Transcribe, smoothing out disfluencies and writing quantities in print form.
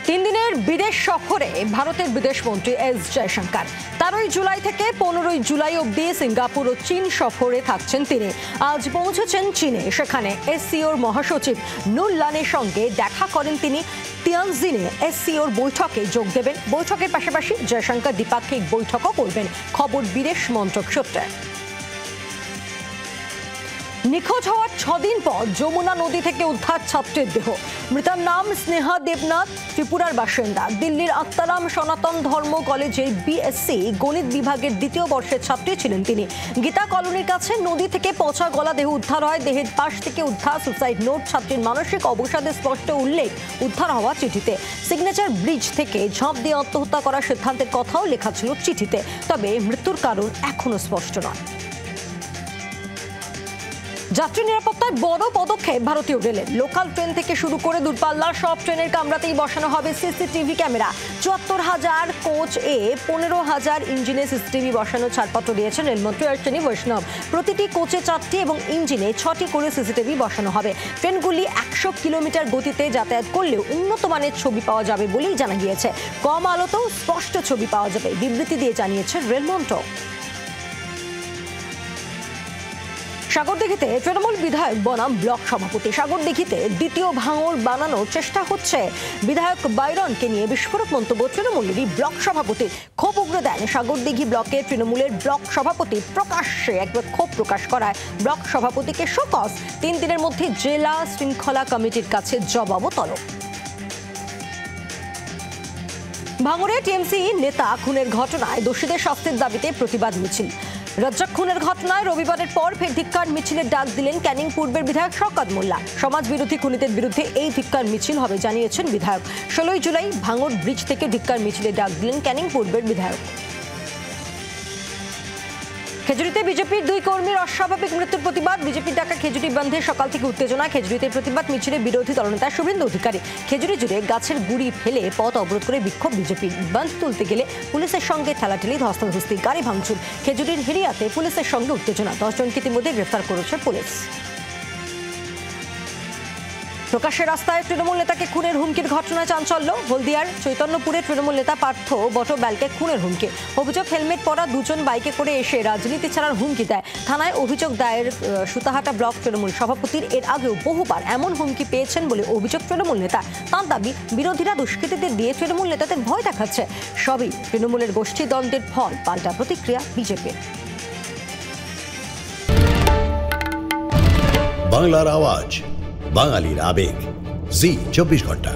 তিন দিনের বিদেশ সফরে ভারতের বিদেশমন্ত্রী এস জয়শঙ্কর 13 জুলাই থেকে 15 জুলাই অবধি সিঙ্গাপুর ও চীন সফরে থাকছেন তিনি। আজ পৌঁছেছেন চীনে। সেখানে এসসিওর মহাসচিব নুর লানের সঙ্গে দেখা করেন তিনি। তিয়ানজিনে এসসিওর বৈঠকে যোগ দেবেন। বৈঠকের পাশাপাশি জয়শঙ্কর দ্বিপাক্ষিক বৈঠকও করবেন, খবর বিদেশ মন্ত্রক সূত্রে। নিখোঁজ হওয়ার 6 দিন পর যমুনা নদী থেকে উদ্ধার ছাত্রের দেহ। মৃতার নাম স্নেহা দেবনাথ, ত্রিপুরার বাসিন্দা। দিল্লির আত্মারাম সনাতন ধর্ম কলেজের বিএসসি গণিত বিভাগের 2য় বর্ষের ছাত্রী ছিলেন তিনি। গীতা কলোনির কাছে নদী থেকে পচা গলা দেহ উদ্ধার হয়। দেহের পাশ থেকে উদ্ধার সুসাইড নোট। ছাত্রীর মানসিক অবসাদের স্পষ্ট উল্লেখ উদ্ধার হওয়া চিঠিতে। সিগনেচার ব্রিজ থেকে ঝাঁপ দিয়ে আত্মহত্যা করার সিদ্ধান্তের কথাও লেখা ছিল চিঠিতে। তবে মৃত্যুর কারণ এখনো স্পষ্ট নয়। যাত্রী নিরাপত্তায় বড় পদক্ষেপ ভারতীয় রেলের। লোকাল ট্রেন থেকে শুরু করে দূরপাল্লার সব ট্রেনের কামরাতেই বসানো হবে সিসিটিভি ক্যামেরা। 74,000 কোচ এ 15,000 ইঞ্জিনে সিসিটিভি বসানোর ছাড়পত্র দিয়েছেন রেলমন্ত্রী অশ্বিনী বৈষ্ণব। প্রতিটি কোচে 4টি এবং ইঞ্জিনে 6টি করে সিসিটিভি বসানো হবে। ট্রেনগুলি 100 কিলোমিটার গতিতে যাতায়াত করলেও উন্নত মানের ছবি পাওয়া যাবে বলেই জানা গিয়েছে। কম আলোতেও স্পষ্ট ছবি পাওয়া যাবে, বিবৃতি দিয়ে জানিয়েছে রেলমন্ত্রক। সাগরদিঘিতে তৃণমূল বিধায়ক বনাম ব্লক সভাপতি। সাগরদিঘিতে দ্বিতীয় ভাঙড় বানানোর চেষ্টা হচ্ছে। বিধায়ক বাইরনকে নিয়ে বিস্ফোরক মন্তব্য তৃণমূলেরই ব্লক সভাপতির। ক্ষোভ উগরে দেন সাগরদিঘি ব্লকের তৃণমূলের ব্লক সভাপতি। প্রকাশ্যে একবার ক্ষোভ প্রকাশ করায় ব্লক সভাপতিকে শোকজ। 3 দিনের মধ্যে জেলা শৃঙ্খলা কমিটির কাছে জবাবও তলব। ভাঙড়ে টিএমসি নেতা খুনের ঘটনায় দোষীদের শাস্তির দাবিতে প্রতিবাদ মিছিল। রাজ্জাক খুনের ঘটনায় রবিবারের পর ফের ধিক্কার মিছিলের ডাক দিলেন ক্যানিং পূর্বের বিধায়ক শওকত মোল্লা। সমাজ বিরোধী খুনিদের বিরুদ্ধে এই ধিক্কার মিছিল হবে জানিয়েছেন বিধায়ক। 16 জুলাই ভাঙড় ব্রিজ থেকে ধিক্কার মিছিলের ডাক দিলেন ক্যানিং পূর্বের বিধায়ক। খেজুরিতে বিজেপির 2 কর্মীর অস্বাভাবিক মৃত্যুর প্রতিবাদ। বিজেপির ডাকা খেজুরি বন্ধে সকাল থেকে উত্তেজনা। খেজুরিতে প্রতিবাদ মিছিলে বিরোধী দলনেতা শুভেন্দু অধিকারী। খেজুরি জুড়ে গাছের গুড়ি ফেলে পথ অবরোধ করে বিক্ষোভ বিজেপির। বন্ধ তুলতে গেলে পুলিশের সঙ্গে ঠেলাঠেলি, ধস্তাধস্তি, গাড়ি ভাঙচুর। খেজুরির হেরিয়াতে পুলিশের সঙ্গে উত্তেজনা। 10 জনকে ইতিমধ্যে গ্রেফতার করেছে পুলিশ। প্রকাশ্যে রাস্তায় তৃণমূল নেতাকে খুনের হুমকির ঘটনায় চাঞ্চল্য। হলদিয়ার চৈতন্যপুরে তৃণমূল নেতা পার্থ বটব্যালকে খুনের হুমকি। অভিযোগ, হেলমেট পরা 2 জন বাইকে করে এসে রাজনীতি ছাড়ার হুমকি দেয়। থানায় অভিযোগ দায়ের সুতাহাটা ব্লক তৃণমূল সভাপতির। এর আগেও বহুবার এমন হুমকি পেয়েছেন বলে অভিযোগ তৃণমূল নেতা। তাঁর দাবি, বিরোধীরা দুষ্কৃতীদের দিয়ে তৃণমূল নেতাদের ভয় দেখাচ্ছে। সবই তৃণমূলের গোষ্ঠী দ্বন্দ্বের ফল। পাল্টা প্রতিক্রিয়া বিজেপির। বাংলার আওয়াজ, বাঙালির আবেগ, জি 24 ঘন্টা।